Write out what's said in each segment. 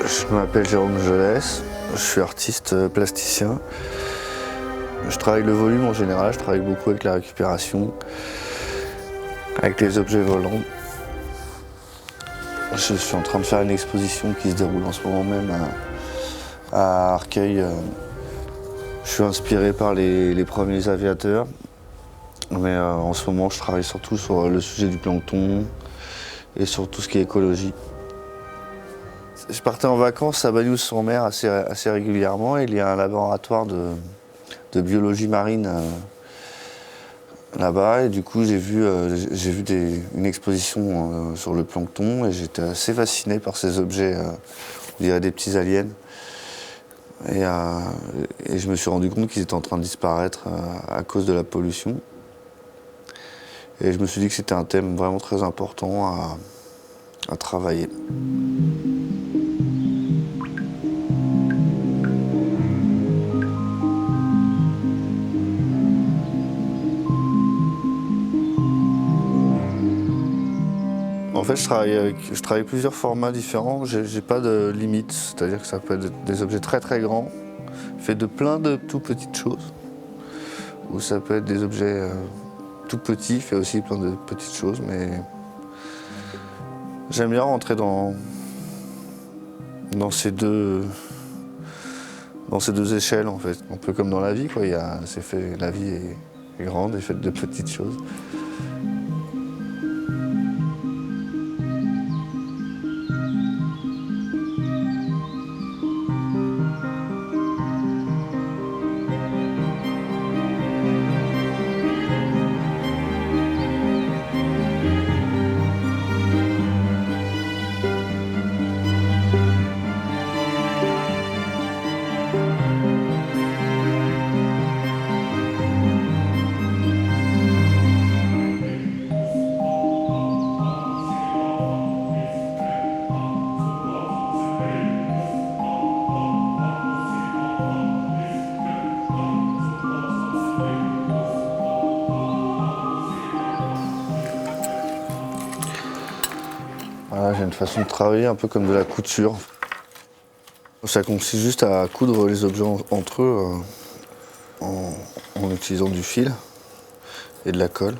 Je m'appelle Jérôme Gelès, je suis artiste plasticien. Je travaille le volume en général, je travaille beaucoup avec la récupération, avec les objets volants. Je suis en train de faire une exposition qui se déroule en ce moment même à Arcueil. Je suis inspiré par les premiers aviateurs, mais en ce moment je travaille surtout sur le sujet du plancton et sur tout ce qui est écologie. Je partais en vacances à Bagnols-sur-Mer assez régulièrement. Il y a un laboratoire de biologie marine là-bas et du coup j'ai vu une exposition sur le plancton et j'étais assez fasciné par ces objets, on dirait des petits aliens. Et je me suis rendu compte qu'ils étaient en train de disparaître à cause de la pollution. Et je me suis dit que c'était un thème vraiment très important à travailler. En fait, je travaille plusieurs formats différents. J'ai pas de limite, c'est-à-dire que ça peut être des objets très très grands, faits de plein de tout petites choses, ou ça peut être des objets tout petits, faits aussi plein de petites choses. Mais j'aime bien rentrer dans ces deux échelles en fait, un peu comme dans la vie quoi. La vie est grande et faite de petites choses. Voilà, j'ai une façon de travailler un peu comme de la couture. Ça consiste juste à coudre les objets entre eux en utilisant du fil et de la colle.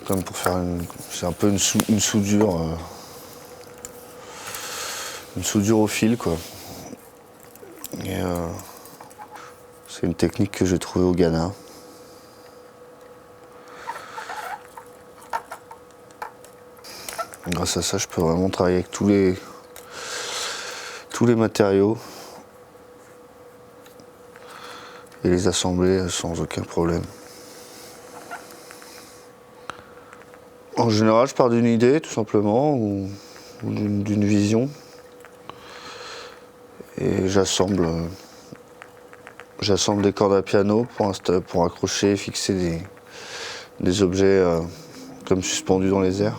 Comme pour faire c'est un peu une soudure. Une soudure au fil quoi. Et c'est une technique que j'ai trouvée au Ghana. Grâce à ça, je peux vraiment travailler avec tous les matériaux et les assembler sans aucun problème. En général, je pars d'une idée, tout simplement, ou d'une vision, et j'assemble des cordes à piano pour accrocher et fixer des objets comme suspendus dans les airs.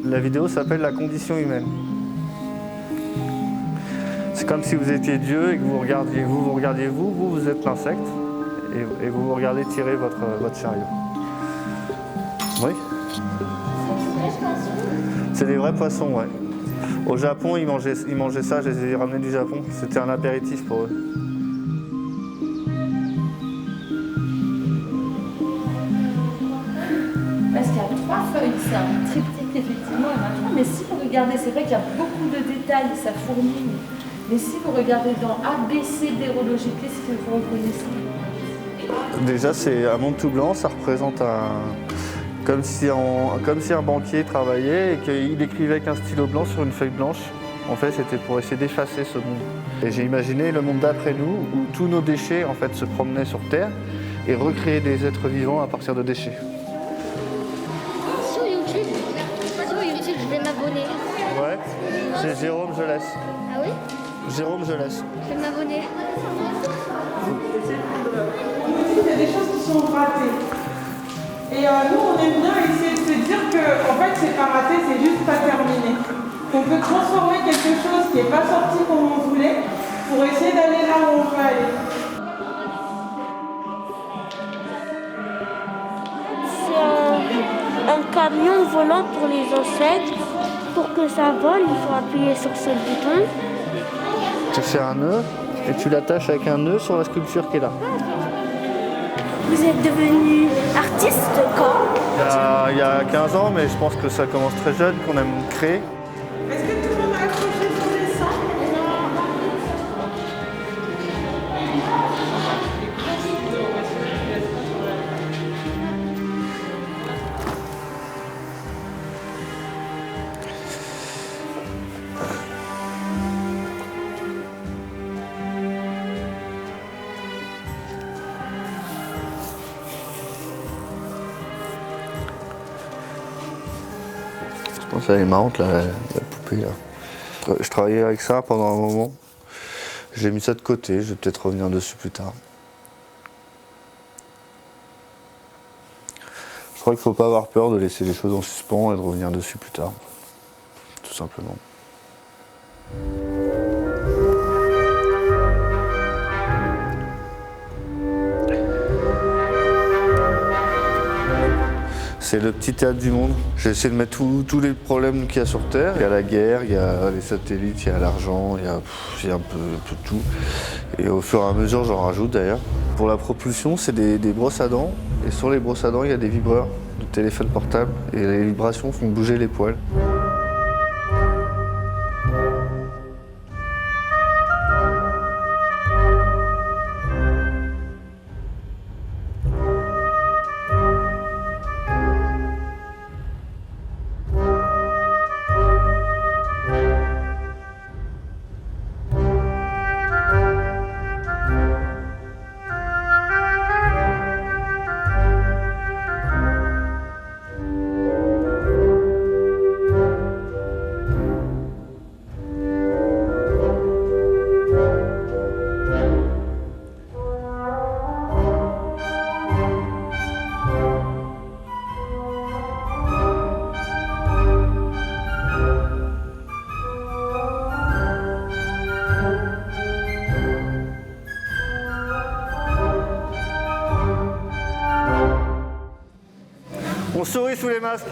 La vidéo s'appelle La condition humaine. C'est comme si vous étiez Dieu et que vous regardiez vous êtes l'insecte et vous regardez tirer votre chariot. Oui. C'est des vrais poissons, ouais. Au Japon, ils mangeaient ça, je les ai ramenés du Japon. C'était un apéritif pour eux. Parce qu'il y a 3 feuilles, c'est un triptyque effectivement, mais si vous regardez, c'est vrai qu'il y a beaucoup de détails, ça fourmille, mais si vous regardez dans A, B, C, dérologie, qu'est-ce que vous reconnaissez? Déjà, c'est un monde tout blanc, ça représente comme si un banquier travaillait et qu'il écrivait avec un stylo blanc sur une feuille blanche. En fait, c'était pour essayer d'effacer ce monde. Et j'ai imaginé le monde d'après nous, où tous nos déchets en fait, se promenaient sur Terre et recréer des êtres vivants à partir de déchets. Sur YouTube, je vais m'abonner. Ouais, c'est Jérôme Gelès. Ah oui? Jérôme Gelès. Je vais m'abonner. Il y a des choses qui sont ratées. Et nous, on aime bien essayer de se dire que en fait, c'est pas raté, c'est juste pas terminé. qu'on peut transformer quelque chose qui n'est pas sorti comme on voulait pour essayer d'aller là où on veut aller. C'est un camion volant pour les insectes. Pour que ça vole, il faut appuyer sur ce bouton. Tu fais un nœud et tu l'attaches avec un nœud sur la sculpture qui est là. Vous êtes devenu artiste quand? Il y a 15 ans, mais je pense que ça commence très jeune, qu'on aime créer. Est-ce que tout le monde a accroché son dessin? Je pense qu'elle est marrante, la poupée. Là. Je travaillais avec ça pendant un moment. J'ai mis ça de côté, je vais peut-être revenir dessus plus tard. Je crois qu'il ne faut pas avoir peur de laisser les choses en suspens et de revenir dessus plus tard. Tout simplement. C'est le petit théâtre du monde. J'ai essayé de mettre tous les problèmes qu'il y a sur Terre. Il y a la guerre, il y a les satellites, il y a l'argent, il y a un peu tout. Et au fur et à mesure, j'en rajoute d'ailleurs. Pour la propulsion, c'est des brosses à dents. Et sur les brosses à dents, il y a des vibreurs de téléphone portable. Et les vibrations font bouger les poils. On sourit sous les masques.